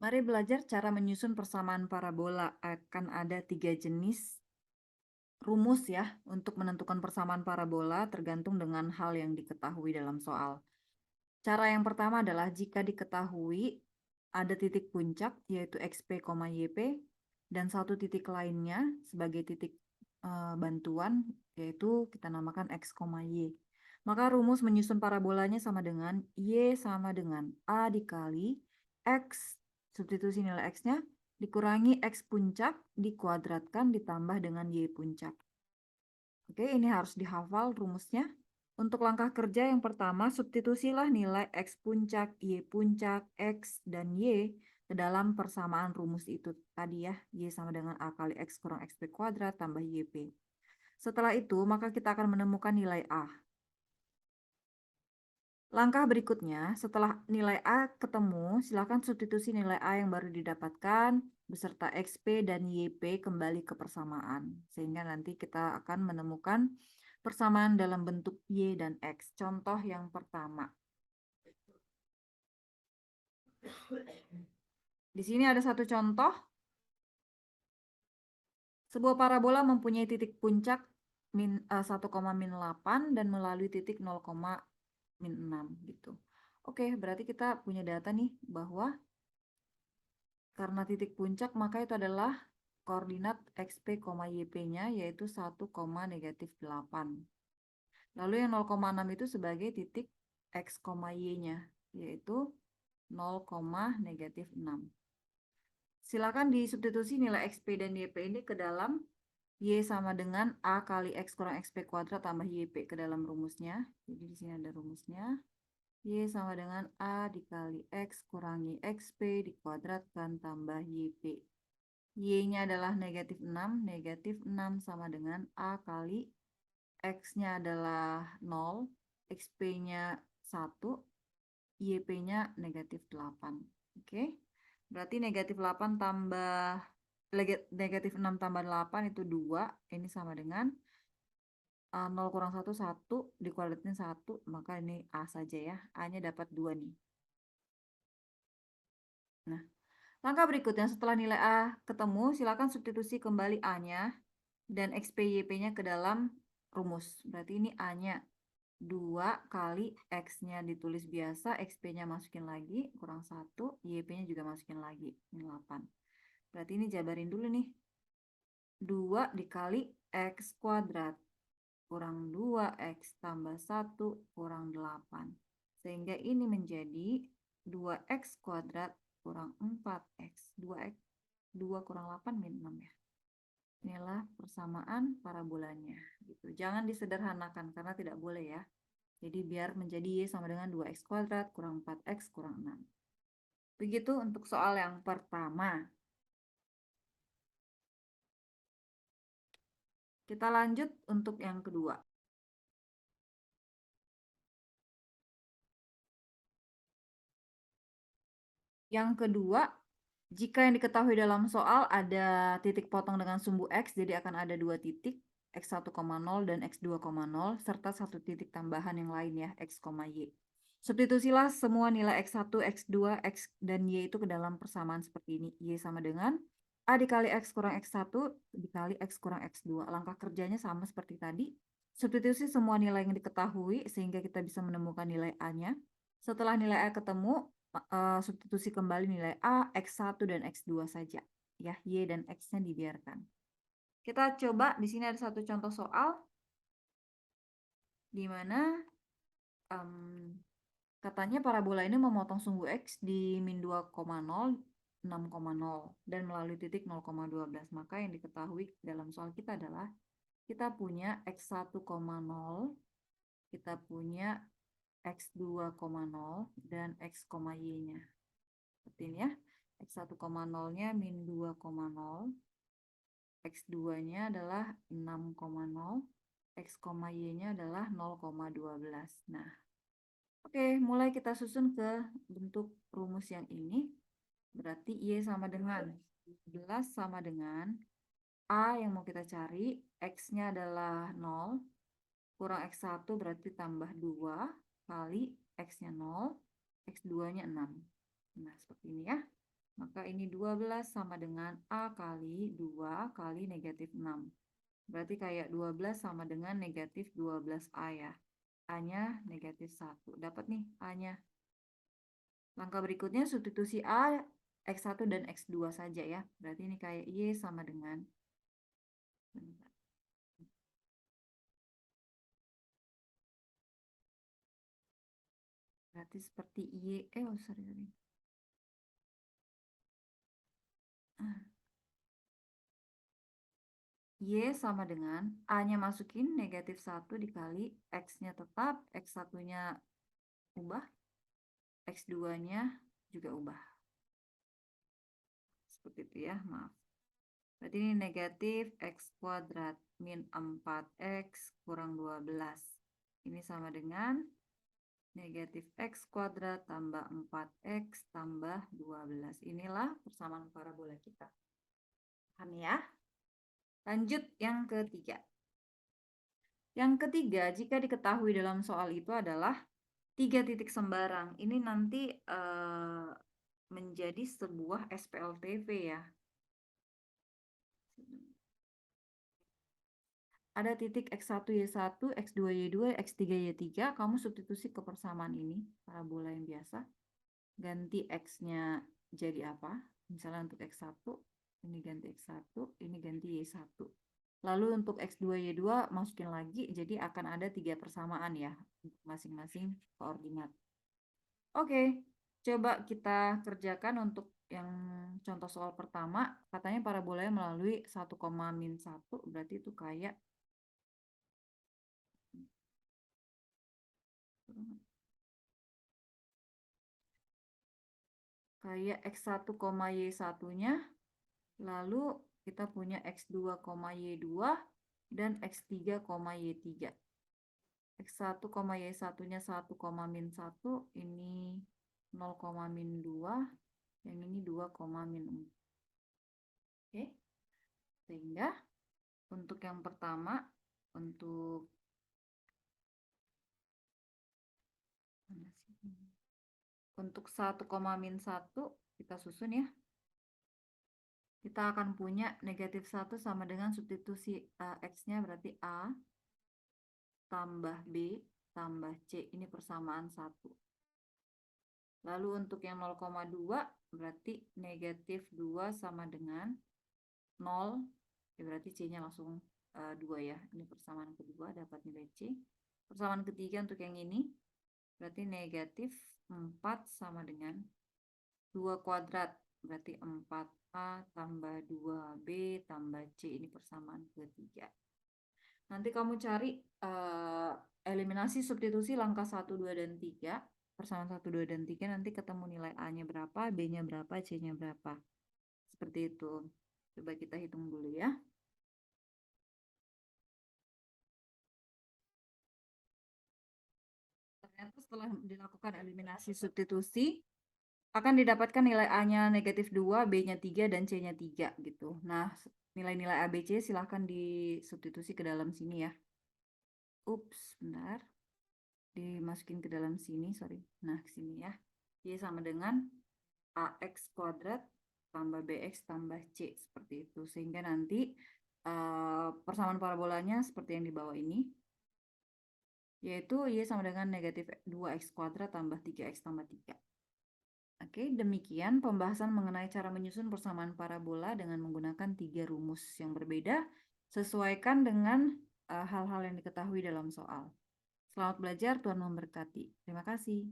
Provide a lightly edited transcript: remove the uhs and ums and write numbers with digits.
Mari belajar cara menyusun persamaan parabola. Akan ada 3 jenis rumus ya untuk menentukan persamaan parabola tergantung dengan hal yang diketahui dalam soal. Cara yang pertama adalah jika diketahui ada titik puncak yaitu XP, YP dan satu titik lainnya sebagai titik bantuan yaitu kita namakan X, Y. Maka rumus menyusun parabolanya sama dengan Y sama dengan A dikali X, substitusi nilai X-nya, dikurangi X puncak, dikuadratkan, ditambah dengan Y puncak. Oke, ini harus dihafal rumusnya. Untuk langkah kerja yang pertama, substitusilah nilai X puncak, Y puncak, X, dan Y ke dalam persamaan rumus itu tadi ya. Y sama dengan A kali X kurang XP kuadrat tambah YP. Setelah itu, maka kita akan menemukan nilai A. Langkah berikutnya, setelah nilai A ketemu, silakan substitusi nilai A yang baru didapatkan beserta XP dan YP kembali ke persamaan. Sehingga nanti kita akan menemukan persamaan dalam bentuk Y dan X. Contoh yang pertama. Di sini ada satu contoh. Sebuah parabola mempunyai titik puncak 1,-8 dan melalui titik 0,-6 gitu. Oke, berarti kita punya data nih bahwa karena titik puncak maka itu adalah koordinat XP, YP-nya yaitu 1,-8. Lalu yang 0,6 itu sebagai titik X, Y-nya yaitu 0,-6. Silakan disubstitusi nilai XP dan YP ini ke dalam Y sama dengan A kali X kurang XP kuadrat tambah YP ke dalam rumusnya. Jadi di sini ada rumusnya. Y sama dengan A dikali X kurangi XP dikuadratkan tambah YP. Y-nya adalah -6. -6 sama dengan A kali X-nya adalah 0. XP-nya 1. YP-nya -8. Oke. Berarti -8 tambah -6 tambah 8 itu 2. Ini sama dengan 0 kurang 1, 1. Dikuadratin 1. Maka ini A saja ya. A-nya dapat 2 nih. Nah, langkah berikutnya setelah nilai A ketemu, silakan substitusi kembali A-nya dan XP YP-nya ke dalam rumus. Berarti ini A-nya 2 kali X-nya ditulis biasa, XP-nya masukin lagi, kurang 1, YP-nya juga masukin lagi, ini 8. Berarti ini jabarin dulu nih. 2 dikali X kuadrat, kurang 2X tambah 1, kurang 8. Sehingga ini menjadi 2X kuadrat kurang 4X. 2X, 2 kurang 8 min 6 ya. Inilah persamaan parabolanya. Gitu. Jangan disederhanakan karena tidak boleh ya. Jadi biar menjadi Y sama dengan 2X kuadrat kurang 4X kurang 6. Begitu untuk soal yang pertama. Kita lanjut untuk yang kedua. Yang kedua, jika yang diketahui dalam soal ada titik potong dengan sumbu X, jadi akan ada 2 titik, X1,0 dan X2,0, serta satu titik tambahan yang lain ya, X, Y. Substitusilah semua nilai X1, X2, X, dan Y itu ke dalam persamaan seperti ini. Y sama dengan A dikali X kurang X1 dikali X kurang X2. Langkah kerjanya sama seperti tadi. Substitusi semua nilai yang diketahui sehingga kita bisa menemukan nilai A-nya. Setelah nilai A ketemu, substitusi kembali nilai A, X1 dan X2 saja. Ya, Y dan X-nya dibiarkan. Kita coba, di sini ada satu contoh soal di mana katanya parabola ini memotong sumbu X di min 2,0, 6,0 dan melalui titik 0,12. Maka yang diketahui dalam soal kita adalah kita punya X1,0, kita punya X2,0 dan X, Y-nya. Seperti ini ya. X1,0-nya min 2,0, X2-nya adalah 6,0, X, Y-nya adalah 0,12. Nah, oke, mulai kita susun ke bentuk rumus yang ini. Berarti Y sama dengan 12 sama dengan A yang mau kita cari, X-nya adalah 0, kurang X1 berarti tambah 2 kali X-nya 0, X2-nya 6. Nah, seperti ini ya. Maka ini 12 sama dengan A kali 2 kali negatif 6. Berarti kayak 12 sama dengan negatif 12A ya. A-nya negatif 1. Dapat nih A-nya. Langkah berikutnya substitusi A, X1 dan X2 saja ya. Berarti ini kayak Y sama dengan... Berarti seperti Y. Oh, sorry. Y sama dengan A-nya masukin negatif 1 dikali X-nya tetap, X1-nya ubah, X2-nya juga ubah. Seperti itu ya, maaf. Berarti ini negatif X kuadrat min 4X kurang 12. Ini sama dengan negatif X kuadrat tambah 4X tambah 12. Inilah persamaan parabola kita. Paham ya? Lanjut yang ketiga. Yang ketiga, jika diketahui dalam soal itu adalah 3 titik sembarang. Ini nanti menjadi sebuah SPLTV ya. Ada titik X1, Y1, X2, Y2, X3, Y3. Kamu substitusi ke persamaan ini, parabola yang biasa. Ganti X-nya jadi apa? Misalnya untuk X1, ini ganti X1, ini ganti Y1. Lalu untuk X2, Y2 masukin lagi, jadi akan ada 3 persamaan ya, masing-masing koordinat. Oke, coba kita kerjakan untuk yang contoh soal pertama. Katanya parabolanya melalui 1, min 1, berarti itu kayak X1, Y1-nya, lalu kita punya X2, Y2, dan X3, Y3. X1, Y1-nya 1, min 1, ini 0, min 2, yang ini 2, min 4. Oke, sehingga untuk yang pertama, untuk Untuk 1, min 1 kita susun ya. Kita akan punya negatif 1 sama dengan substitusi X-nya berarti A tambah B tambah C. Ini persamaan 1. Lalu untuk yang 0,2 berarti negatif 2 sama dengan 0. Ya berarti C-nya langsung 2 ya. Ini persamaan kedua dapat nilai C. Persamaan ketiga untuk yang ini berarti negatif 4 sama dengan 2 kuadrat. Berarti 4A tambah 2B tambah C. Ini persamaan ketiga. Nanti kamu cari eliminasi substitusi langkah 1, 2, dan 3. Persamaan 1, 2, dan 3 nanti ketemu nilai A-nya berapa, B-nya berapa, C-nya berapa. Seperti itu. Coba kita hitung dulu ya. Ternyata setelah dilakukan eliminasi substitusi, akan didapatkan nilai A-nya negatif 2, B-nya 3, dan C-nya 3 gitu. Nah, nilai-nilai A, B, C silahkan disubstitusi ke dalam sini ya. Ups, bentar. Dimasukin ke dalam sini, sorry. Nah, ke sini ya. Y sama dengan AX kuadrat tambah BX tambah C. Seperti itu. Sehingga nanti persamaan parabolanya seperti yang di bawah ini. Yaitu Y sama dengan negatif 2X kuadrat tambah 3X tambah 3. Oke, demikian pembahasan mengenai cara menyusun persamaan parabola dengan menggunakan 3 rumus yang berbeda, sesuaikan dengan hal-hal yang diketahui dalam soal. Selamat belajar, Tuhan memberkati. Terima kasih.